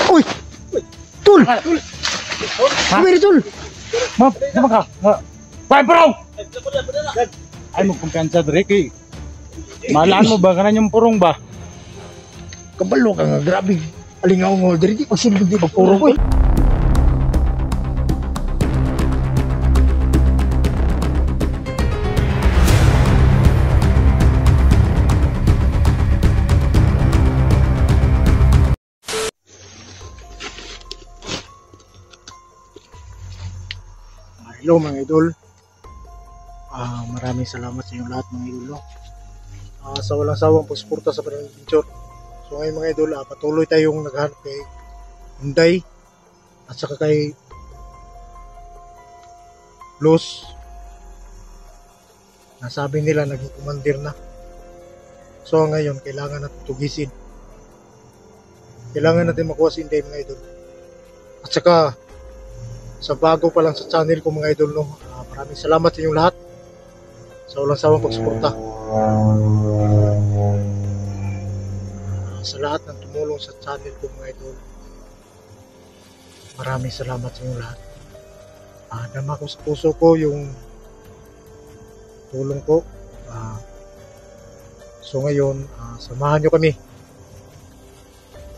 Uy! Tul! Kumiri, Tul! Ma'am, sama ka? Kuhay puraw! Ay, magkumpiyansa diri kay malaan mo ba kanan yung purong ba? Kabalo ka nga, grabe. Alingaw mo, diri di pasilid di pagpuro ko eh. Hello mga idol. Maraming salamat sa inyong lahat mga idol. Sa walang sawang pagsuporta sa Panay Adventure. So ngayon mga idol, patuloy tayong naghahanap kay Hyundai at saka kay Los. Nasabi nila naging commander na. So ngayon kailangan natin tugisin. Kailangan natin makuha si Hyundai mga idol. At saka sa bago pa lang sa channel ko mga idol, maraming salamat sa inyong lahat sa walang sawang pagsuporta. Sa lahat ng tumulong sa channel ko mga idol, maraming salamat sa inyong lahat. Dama ko sa puso ko yung tulong ko. So ngayon, samahan nyo kami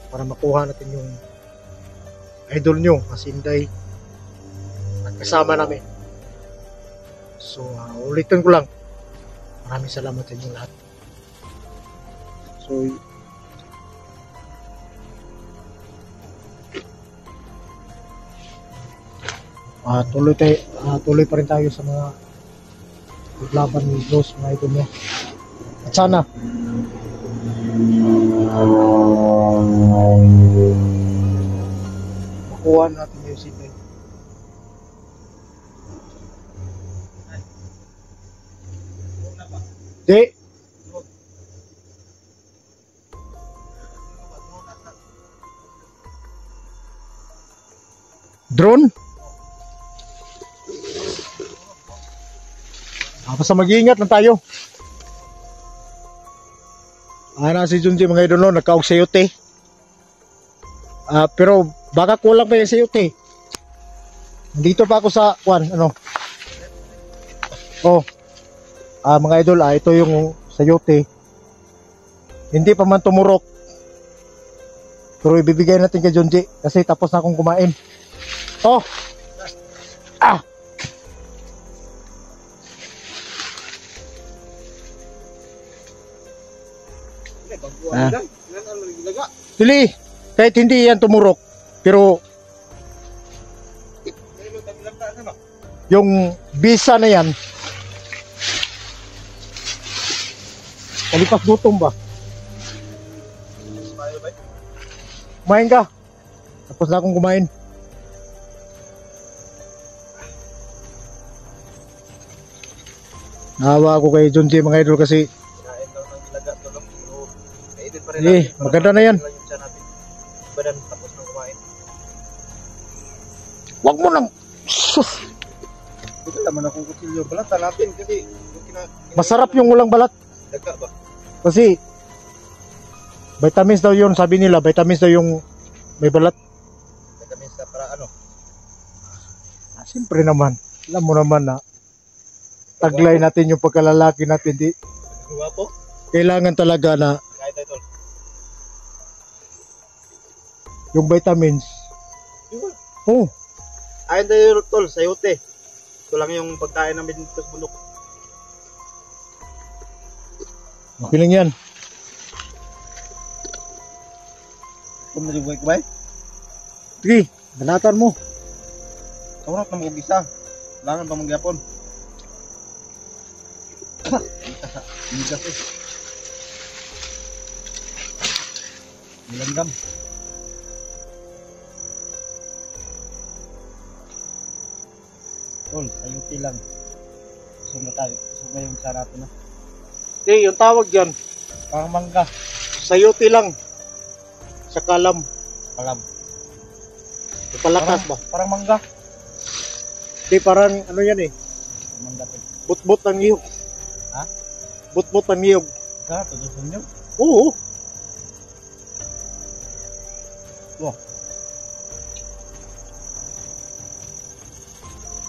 para makuha natin yung idol nyo, si Hyundai, at kasama namin. So ulitin ko lang, maraming salamat sa inyong lahat. So tuloy pa rin tayo sa mga laban ni Los mga idol niya. At sana makuha natin yung Hyundai. Di. Drone? Basta mag-iingat lang tayo. Na si Junji mga idol, nagkaog sayote. Pero baka kulang pa yung sayote. Dito pa ako sa mga idol, ito yung sayote. Hindi pa man tumurok. Pero ibibigay natin kay Junji kasi tapos na akong kumain. Dili, kahit hindi yan tumurok, pero yung bisa na yan, kalipas gutom ba? Kumain ka? Tapos na akong kumain. Nahawa ako kay Junji mga idol kasi maganda na yan. Wag mo nang naman akong kutsilyo. Balatan natin kasi masarap yung walang balat. Daga ba? Kasi vitamins daw yun, sabi nila vitamins daw yung may balat. Vitamins na para ano? Siyempre naman, alam mo naman na taglay natin yung pagkalalaki natin. Di Guwapo? kailangan talaga na Kahit ito. yung vitamins. Ayun tayo tol, sayote. Ito lang yung pagkain namin dito sa bundok. Okay lang yan. Kung nalibuhay ko ba eh? Sige, banatan mo. Kaurot na mag-ugisa. Kailangan pa magyapon. Hindi kasi. Nilanggam. Tol, sayote lang. Gusto mo tayo. Gusto mo yung sarap na. Yung tawag dyan, Parang mangga. sayote lang. Sa kalam. Kalam. Palakas ba? Parang mangga. Parang ano yan eh. Mangga tol. Butbut ng niyog. Ha? Butbut ng niyog. Sa, tutusin nyo. Oo.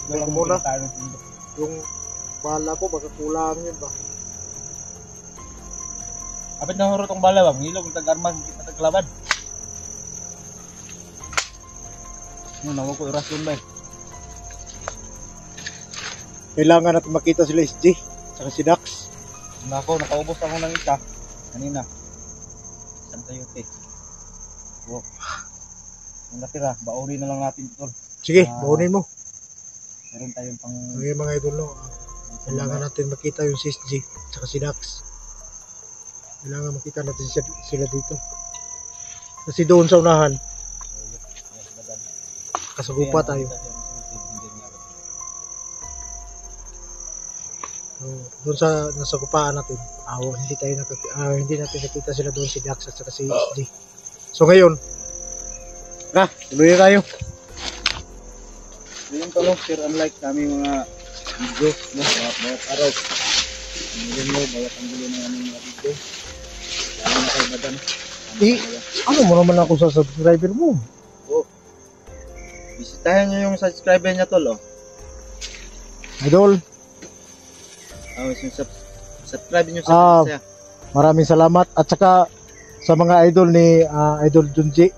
Tignan ko muna. Yung bala ko, baka kulang yun ba? Kapit na huro tong bala ba? Ngilog ng tag-armas, kita taglaban. Ano, nawa ko irasyon ba eh. Kailangan natin makita sila SG, saka si Dax. Nakaubos ako ng isa. Kanina. Saan tayo te? Oh. Ang natira, bauri na lang natin ito. Sige, baunin mo. Meron tayong pang... Okay mga idol, no? Kailangan natin makita yung si SG, saka si Dax. Kailangan makita natin sila dito. Kasi doon sa unahan, kasagupa tayo. So, doon sa nasa kupaan natin, hindi natin nakita sila doon, si Dax at saka si SG. So ngayon, tuloy na tayo. Yung talong sir, unlike kami mga video, no? Bawat araw. Ang mo, bawat ang gulo ng aming mga video. Lalo na kayo badan. Ano mo naman ako sa subscriber mo? Oh. Bisitahin nyo yung subscriber niya tol, oh. Idol, Subscribe nyo sa siya. maraming salamat. At saka sa mga idol ni Idol Junji,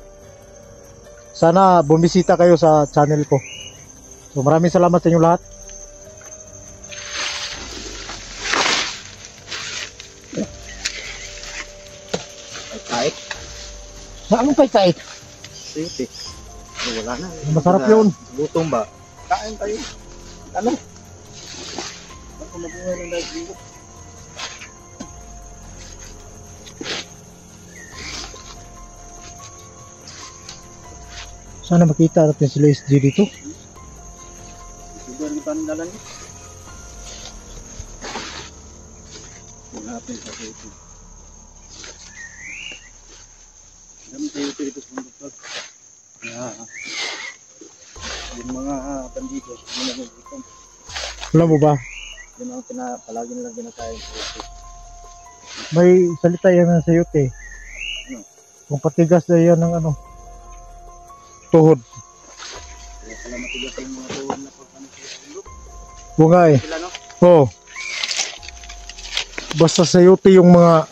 sana bumisita kayo sa channel ko. So maraming salamat sa inyo lahat. Kahit? Anong kait? Sige. Wala na. Masarap yun. Gutom ba? Kain tayo. Ano? Ako mabuhay ng dahil. Sana makita natin sila SG dito. Sugar di pandalan niya. Natin sa ito. Dami tayo ito sa mundo. Yung mga bandido, yung mga gutom. Alam mo ba? Yun ang palagi nilang ginakain sa ito. May salita yan sa iyo, te. Ano? Kung patigas na yan ng tuhod. Kaya pala matigas yung mga tuhod na pagkano sa ito. Bunga eh. Sila no? Oo. Basta sa iyo, te, yung mga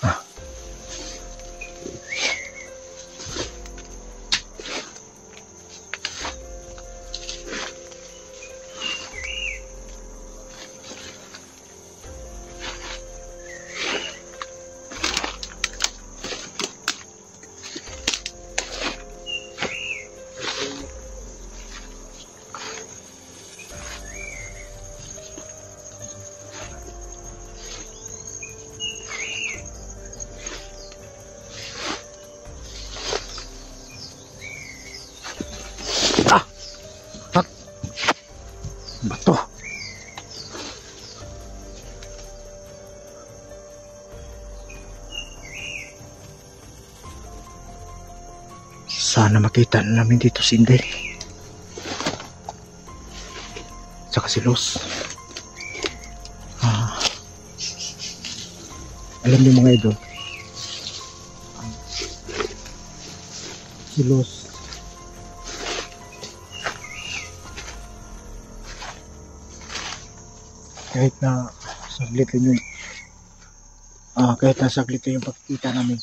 bato. Sana makita na namin dito si Inday. Saka si Los. Alam niyo mga idol, si Los kahit na saglit lang yung pagkikita namin,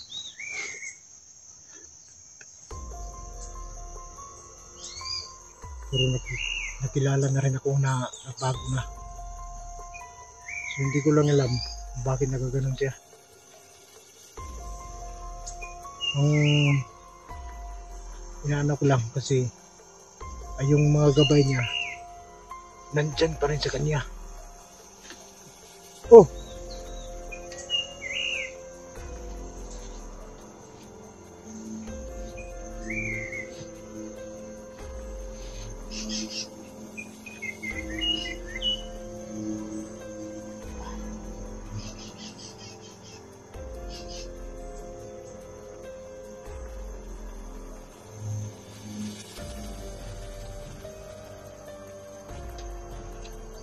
pero nakilala na rin ako na bago na. So hindi ko lang alam bakit nagaganon siya. Ang inaano ko lang kasi ay yung mga gabay niya nandyan pa rin sa kanya. Oh,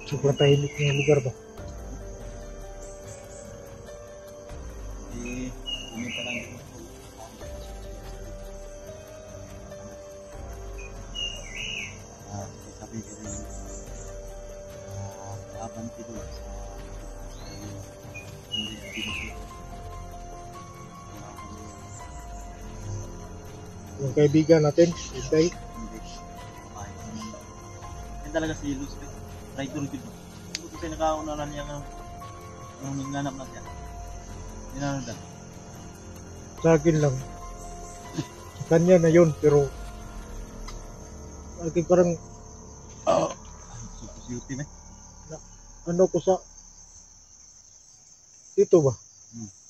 sobrang tahimik na yung lugar ba? Pumunta lang dito. Sabi ko rin. idol. Hindi idol. Yung kaibigan natin, Inday. Hindi. Yan talaga si Luz. Idol dito. Kasi nakauna na niya ng nanap na siya. Dinananda. Sa akin lang. Sa kanya na yun, pero sa akin parang Suti na. ano ko sa dito ba?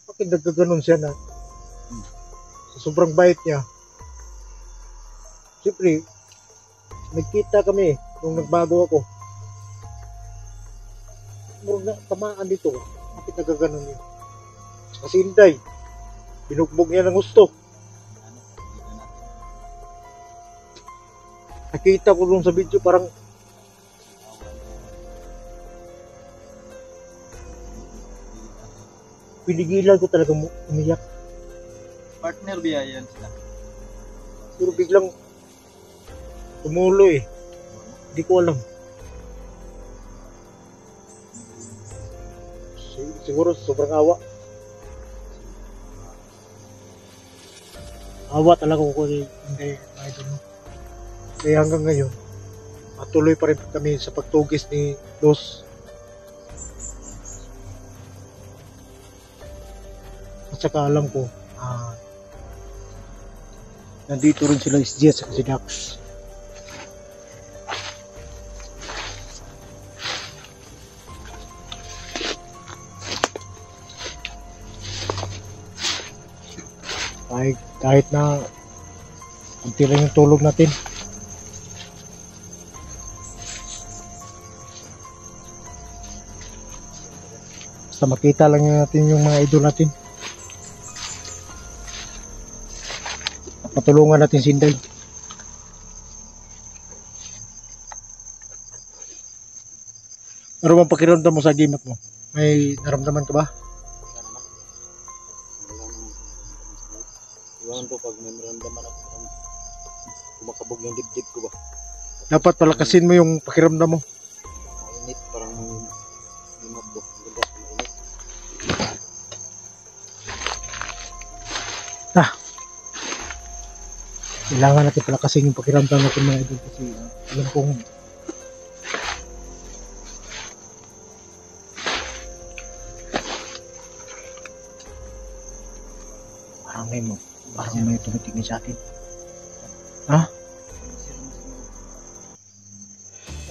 Bakit nagkaganon siya na sa sobrang bait niya? Siyempre, nagkita kami nung nagbago ako. Murag na tamaan dito. Bakit nagkaganon niya? Kasi Inday, binugbog niya ng gusto. Nakita ko dun sa video parang pinigilan ko talaga umiyak. Partner biya yan sila. Pero biglang tumulo eh. Hindi ko alam. Siguro sobrang awa. Awa talaga ko kung hindi idol mo. Kaya hanggang ngayon, patuloy pa rin kami sa pagtugis ni Dos. At saka alam ko, nandito rin sila SG at saka si Dax. Kahit na kunti lang yung tulog natin. Basta makita lang natin yung mga idol natin. Patulungan natin si Inday. Ano bang pakiramdam mo sa gimat mo? May naramdaman ka ba? Iwan ko pag may maramdaman ako, kumakabog yung dibdib ko ba? Dapat palakasin mo yung pakiramdam mo. Mainit, parang limabdo. Mainit. Kailangan natin palakasin yung pakiramdam natin mga idol kasi alam kong parang may tumitingin sa atin. Ha?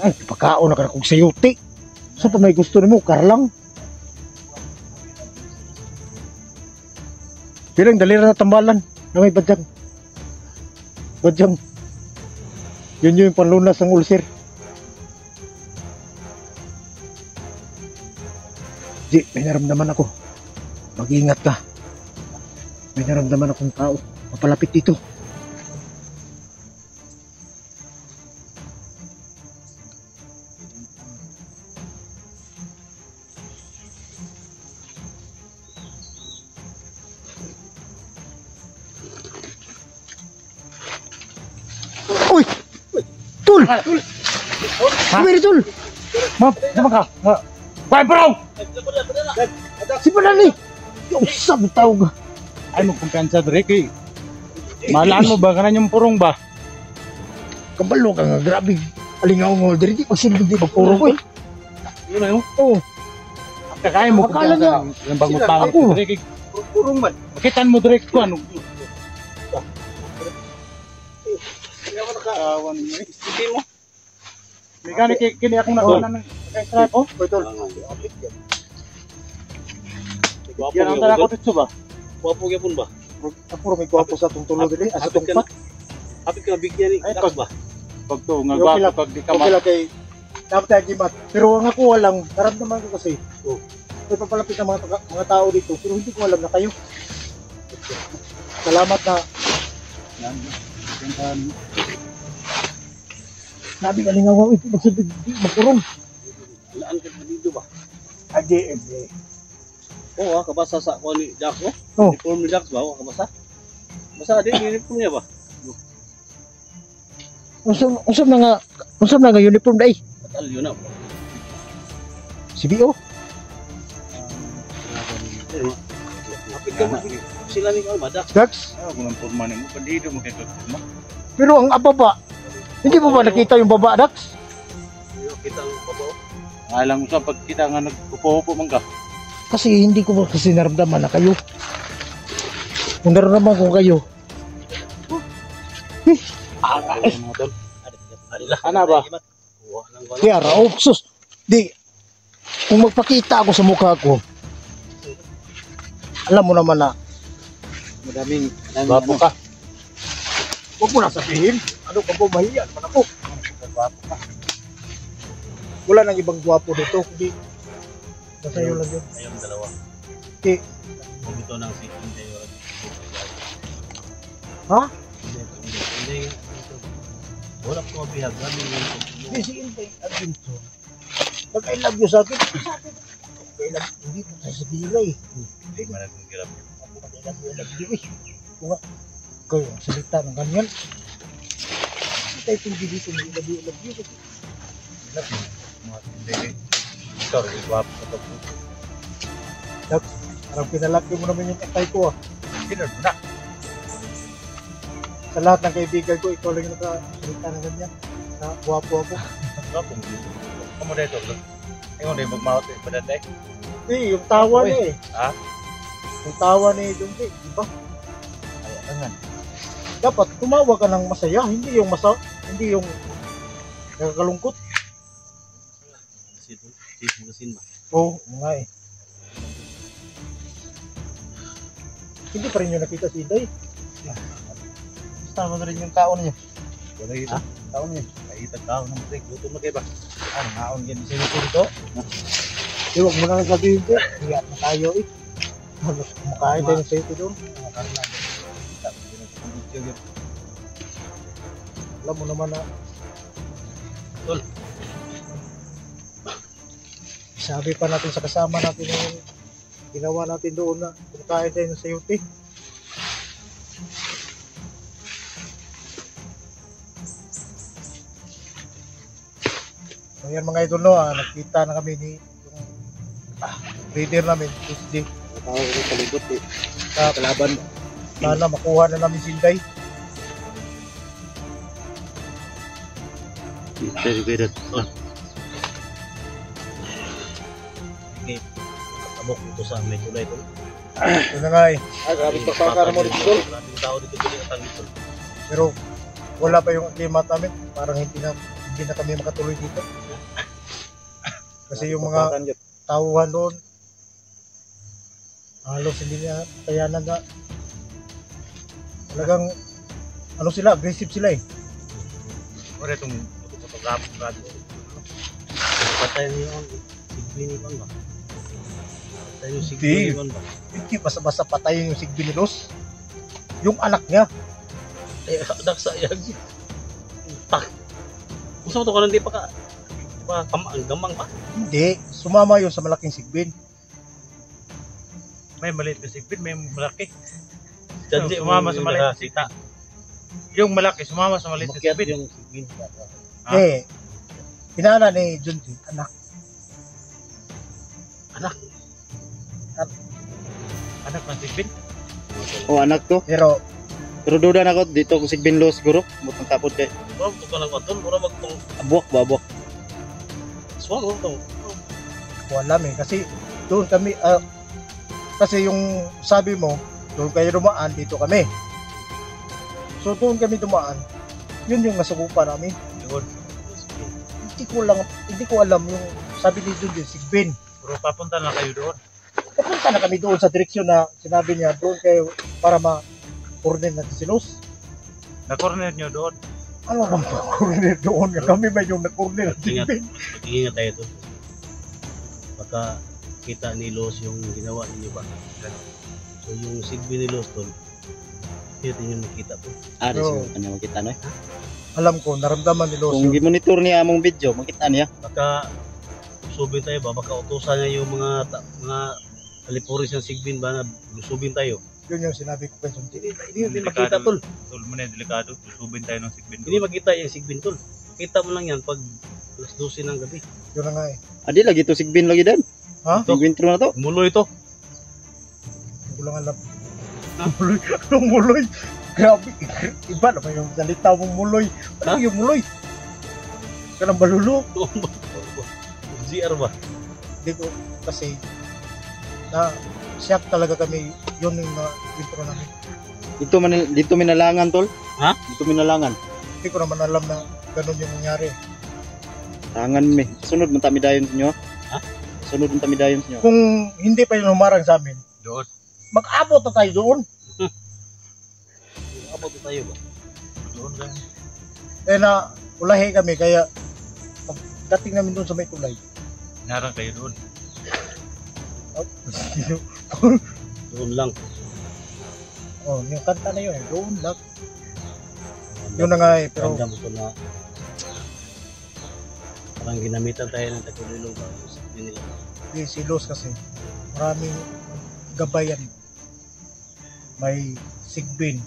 Ay, pagkaon na ka na kong sayuti. Saan pa may gusto mo? Karlang? Pilang dalira na tambalan na may badyang. Badyang. Yun yung panlunas ng ulcer. Di, may naramdaman ako. Mag-iingat ka. May naramdaman akong tao. Mapalapit dito. Uy! Tul! Kumiri, Tul! Maaf, sama ka? Kuhay bro! Si Panani! Yung sabi tao ka. Ay, magkumpiyansa dire kay. Malaan mo ba kanan yung purong ba? Kabalo ka nga, grabe. Alingaw mo, dito magsilbig di pagpuro ko eh. Yun na yun. Oo. Kakain mo Akala niya, kumpiyansa ng bangot pangit ako. dire kay. Purong man. Makitan mo dire ko ano. Awan mo. Isipin mo. May gani kini akong nagawa ng extra ko. Betul. Yan ang tala ko dito ba? Wapo gyapon ba? Ako may gwapo sa itong tulog din. Asa itong pat. Hapit ka bigyan ni Ay, Dax ba? Pag to nga Okay lang. gwapo pag di ka Okay lang kay dapat tayo gimat. Pero ang ako walang, naramdaman ko kasi. May papalapit ng mga tao dito. Pero hindi ko alam na kayo. Salamat na. Sabi ka lingaw ito. Magsibig magkurong. Laan ka dito ba? Adi. Oo, kabasa sa kuha ni Dax mo. Oh. Uniform ni Dax ba? Oo, kabasa. Basa din uniform niya ba? Usap na nga uniform dai. Batal yun na. CBO. Kapit ka mo. Sila ni Kalma, Dax. Dax. Ah, kung ang turma mo, bandido mo kayo turma. Pero ang baba, hindi mo ba nakita yung baba, Dax? Kita ang babaw. Alam mo sa pagkita nga nagpupo man ka. Kasi hindi ko kasi naramdaman na kayo. Kung naramdaman ko kayo, Mga tol. Ano ba? kaya raog, sus. Di, kung magpakita ako sa mukha ko, alam mo naman na, Madaming bapo ka. Huwag mo na sabihin. Ano ka po, mahiyan man ako. Gwapo ka. Wala nang ibang gwapo dito, kundi basta yun lang yun. Ayun, dalawa. Okay. Bumito ng si Inday. Ha? Hindi. Wala ko mabihag. Hindi si Inday Adventure. Pag I love you sa akin, sabi ko, I love you, hindi ko sasabihin na eh. Hindi man nagkirap. I love you eh. Kung nga, kayo ang salita ng ganyan. Hindi tayo pindi dito, I love you, I love you. Mga hindi. Sorry, gwapo ka to. Parang pinalaki mo naman yung tatay ko ah. Kinod mo na. Sa lahat ng kaibigan ko, ikaw lang yung nakasalita ng ganyan. Na guwapo ako. Gwapo mo dito. Kamu dito. Ingon din magmawat eh. Padanday. Eh, yung tawa niya eh. Ha? Yung tawa ni Junji, di ba? Ay, angan. Dapat tumawa ka ng masaya, hindi yung nakakalungkot. Magasin ba? Oo, nga eh. Hindi pa rin yung nakita si Inday. Tama na rin yung kaon niya. Wala yun. Ha? Kaon niya. Kahitag kaon ng break. Gutom na kayo ba? Ano, kaon yan. Sino ko dito? Eh, huwag mo na nagsabihin ko. Hiyat na tayo eh. Kumakain tayo ng safety doon. Alam mo naman na. Tol. Sabi pa natin sa kasama natin yung ginawa natin doon na kumakain tayo ng sayuti. So yan mga idol no, nagkita na kami ni yung leader namin, Tuesday. Tawag ko sa libot eh. Sa Kalaban. sana makuha na namin si Inday. Very good. Okay. Tabok ito sa may tulay ito. Yun na nga eh. Grabe pagkakara mo dito. Maraming tao dito pinatang ito. Pero wala pa yung climat namin. Parang hindi na kami makatuloy dito. Kasi yung mga tauhan doon, halos hindi na kayanan na. Talagang, ano sila, aggressive sila eh. Wala itong photograph. Patay niyo ang sigbini ba ba? Patay yung Hindi. sigbini ba? Hindi basta-basta patayin yung Sigbinelos. Yung anak niya. Eh, adak sayang. Tak. Gusto mo ito ka hindi pa ka gamang pa? Hindi. Sumama yun sa malaking Sigbin. May maliit na sigbin, may malaki. Janji Sumama sa maliit na sita. Yung malaki, sumama sa maliit na Makiat sigbin. yung sigbini. Ah. Eh, pinala ni Junji, anak. Anak ng sigbin. Oh, anak to. Pero, Pero duda na ko dito kung sigbin lo siguro. Butang tapod kay Bro, ito ka lang matol. Mura magtong abuak ba abuak. swang. Ito. wala eh. Kasi, doon kami, kasi yung sabi mo, doon kayo dumaan, dito kami. So, doon kami dumaan. Yun yung nasukupan namin. Yun. Hindi ko alam yung sabi ni Junji, Sigbin. Pero papunta na kayo doon. Papunta na kami doon sa direksyon na sinabi niya doon kayo para ma-coordinate natin si Luz. Na-corner nyo doon. Ano bang ma-coordinate doon? Kami ba yung na-coordinate? Ingat. Sigbin? Mag-iingat tayo to. Baka kita ni Los yung ginawa ninyo ba? So yung sigbini ni Los tol, hindi nyo makita to. Ari Oo. siguro kanya makita no. Alam ko, naramdaman ni Luz Kung yun. gi-monitor niya among video, makita niya. Baka lusubin tayo ba? Baka utusan niya yung mga kalipuris ng sigbin ba na lusubin tayo. Yun yung sinabi ko kay Junji. Hindi makita tol. Tol mo na delikado. Susubin tayo ng sigbin. Hindi makita yung sigbin tol. Makita mo lang yan pag Alas 12 ng gabi. Yun na nga eh. Adi lagi to sigbin lagi dan. Ha? Encuentro na to. Muloy to. Hindi ko lang alam. Muloy? Anong muloy? Grabe. Iba naman yung salita mong muloy. Ano yung muloy? Ka ng balulo? GR ba? Hindi ko kasi na shock talaga kami. Yun yung intro namin. Dito minalangan tol. Ha? Dito minalangan. Hindi ko naman alam na ganun yung nangyari. Tangan mi. Sunod man tami dayon sa inyo. Ha? Sunod man tami dayon sa inyo. Kung hindi pa yung humarang sa amin, Doon. mag-abot na tayo doon. Abot na tayo ba? Doon lang. Eh na ulahi kami kaya pagdating namin doon sa may tulay. Narang kayo doon. Oh, Doon lang. oh, yung kanta na yun, doon lang. Yun na nga eh, pero Ramdam ko na parang ginamitan tayo ng tagulilong ba? Nila. silos kasi maraming gabayan. May sigbin.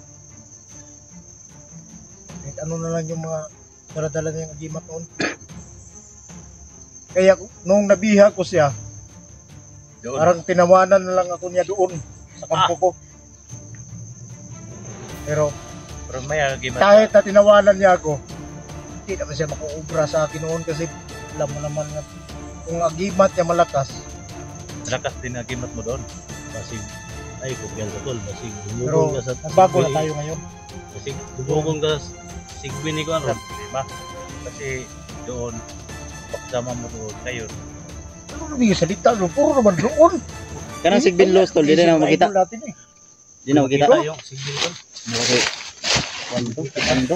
Kahit ano na lang yung mga daradala niyang agimat noon. Kaya nung nabiha ko siya, Doon. parang tinawanan na lang ako niya doon sa kampo ko. Pero may agimat. kahit na tinawanan niya ako, hindi naman siya makuubra sa akin noon kasi alam mo naman na kung agimat niya malakas, Lakas din agimat mo doon. Basig. Ay, kupyan sa tol. Basig. pero Dumugong ka sa bago na tayo ngayon. Basig. Dumugong ka sa sigbin ni ko ano. Diba? Kasi doon, pagsama mo doon, kayo, Ano naman yung salita? No? Puro naman doon. Kanang sigbin lost tol, di na makita. Natin, eh. Di na makita. Tayo. Sigbin tol. Okay. Ano to?